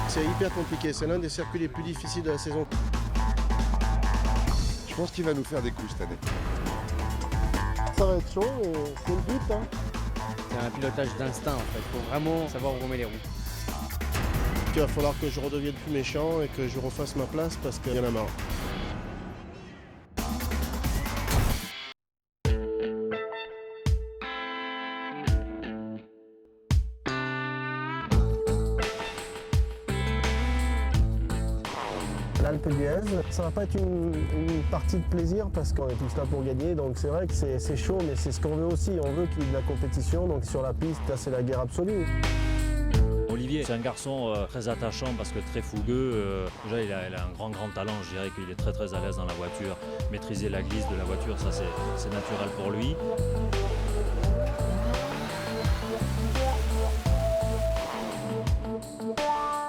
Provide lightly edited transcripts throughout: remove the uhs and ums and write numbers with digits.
C'est hyper compliqué, c'est l'un des circuits les plus difficiles de la saison. Je pense qu'il va nous faire des coups cette année. Ça va être chaud, mais c'est le but. Hein. C'est un pilotage d'instinct en fait, il faut vraiment savoir où on met les roues. Il va falloir que je redevienne plus méchant et que je refasse ma place parce qu'il y en a marre. L'Alpe d'Huez, ça va pas être une partie de plaisir parce qu'on est tous là pour gagner, donc c'est vrai que c'est chaud, mais c'est ce qu'on veut aussi, on veut qu'il y ait de la compétition, donc sur la piste, là c'est la guerre absolue. Olivier, c'est un garçon très attachant parce que très fougueux. Déjà, il a un grand talent, je dirais qu'il est très à l'aise dans la voiture. Maîtriser la glisse de la voiture, ça c'est naturel pour lui.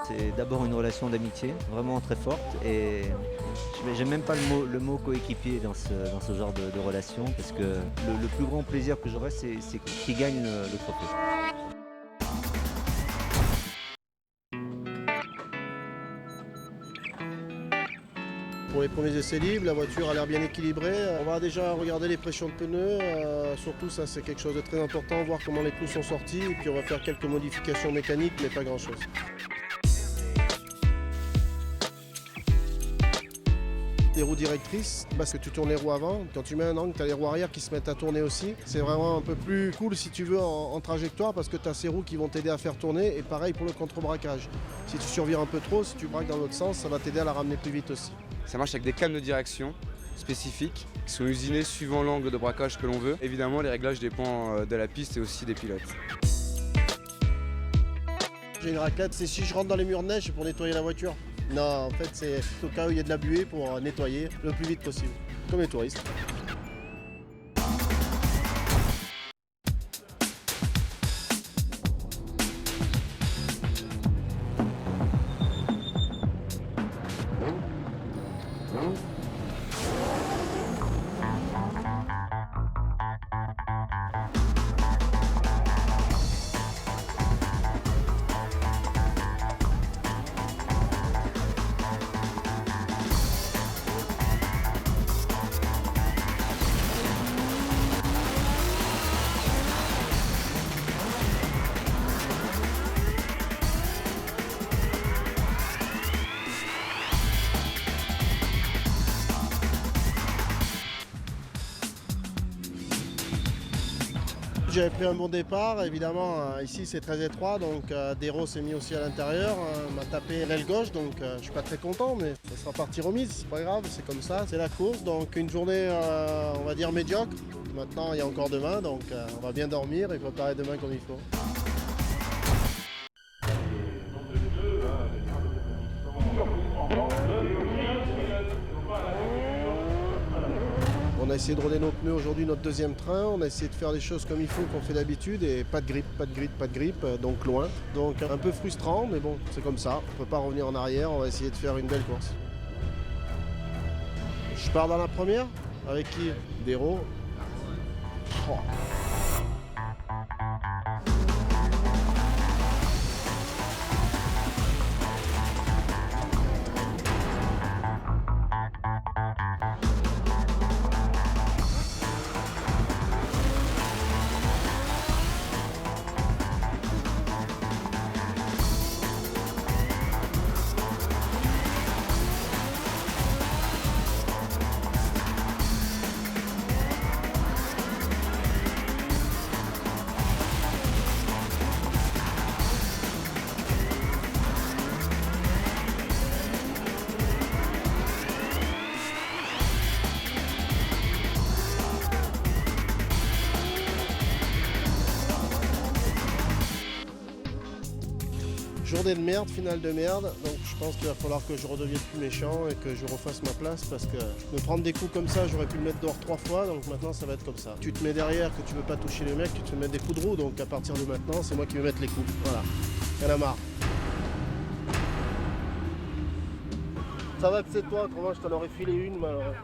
C'est d'abord une relation d'amitié, vraiment très forte, et j'aime même pas le mot coéquipier dans ce genre de relation, parce que le plus grand plaisir que j'aurais, c'est qu'il gagne le trophée. Pour les premiers essais libres, la voiture a l'air bien équilibrée. On va déjà regarder les pressions de pneus, surtout ça c'est quelque chose de très important, voir comment les pneus sont sortis, et puis on va faire quelques modifications mécaniques, mais pas grand chose. Des roues directrices, parce que tu tournes les roues avant. Quand tu mets un angle, tu as les roues arrière qui se mettent à tourner aussi. C'est vraiment un peu plus cool si tu veux en trajectoire parce que tu as ces roues qui vont t'aider à faire tourner. Et pareil pour le contre-braquage. Si tu survires un peu trop, si tu braques dans l'autre sens, ça va t'aider à la ramener plus vite aussi. Ça marche avec des cannes de direction spécifiques qui sont usinées suivant l'angle de braquage que l'on veut. Évidemment, les réglages dépendent de la piste et aussi des pilotes. J'ai une raclette, c'est si je rentre dans les murs de neige, c'est pour nettoyer la voiture. Non, en fait, c'est au cas où il y a de la buée pour nettoyer le plus vite possible, comme les touristes. J'avais pris un bon départ, évidemment ici c'est très étroit, donc Dero s'est mis aussi à l'intérieur, m'a tapé l'aile gauche, donc je suis pas très content, mais ça sera partie remise, c'est pas grave, c'est comme ça, c'est la course, donc une journée on va dire médiocre. Maintenant il y a encore demain, donc on va bien dormir et préparer demain comme il faut. On a essayé de roder nos pneus aujourd'hui, notre deuxième train. On a essayé de faire les choses comme il faut, qu'on fait d'habitude. Et pas de grip, donc loin. Donc un peu frustrant, mais bon, c'est comme ça. On ne peut pas revenir en arrière. On va essayer de faire une belle course. Je pars dans la première. Avec qui? Dero. Oh. Journée de merde, finale de merde, donc je pense qu'il va falloir que je redevienne plus méchant et que je refasse ma place parce que me prendre des coups comme ça, j'aurais pu le mettre dehors 3 fois, donc maintenant ça va être comme ça. Tu te mets derrière, que tu veux pas toucher le mec, tu te fais mettre des coups de roue, donc à partir de maintenant, c'est moi qui vais mettre les coups. Voilà, il y en a marre. Ça va que c'est toi, autrement je t'en aurais filé une, mais alors...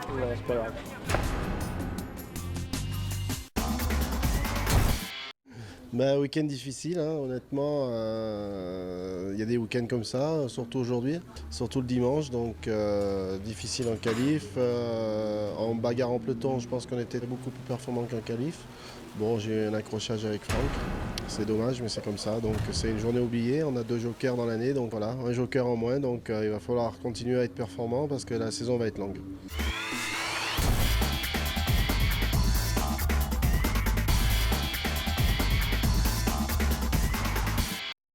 Non, c'est pas grave. Week-end difficile, hein, honnêtement. Il y a des week-ends comme ça, surtout aujourd'hui, surtout le dimanche, donc difficile en qualif. En bagarre en peloton, je pense qu'on était beaucoup plus performant qu'en qualif. Bon, j'ai eu un accrochage avec Franck, c'est dommage, mais c'est comme ça. Donc c'est une journée oubliée, on a 2 jokers dans l'année, donc voilà, un joker en moins, donc il va falloir continuer à être performant parce que la saison va être longue.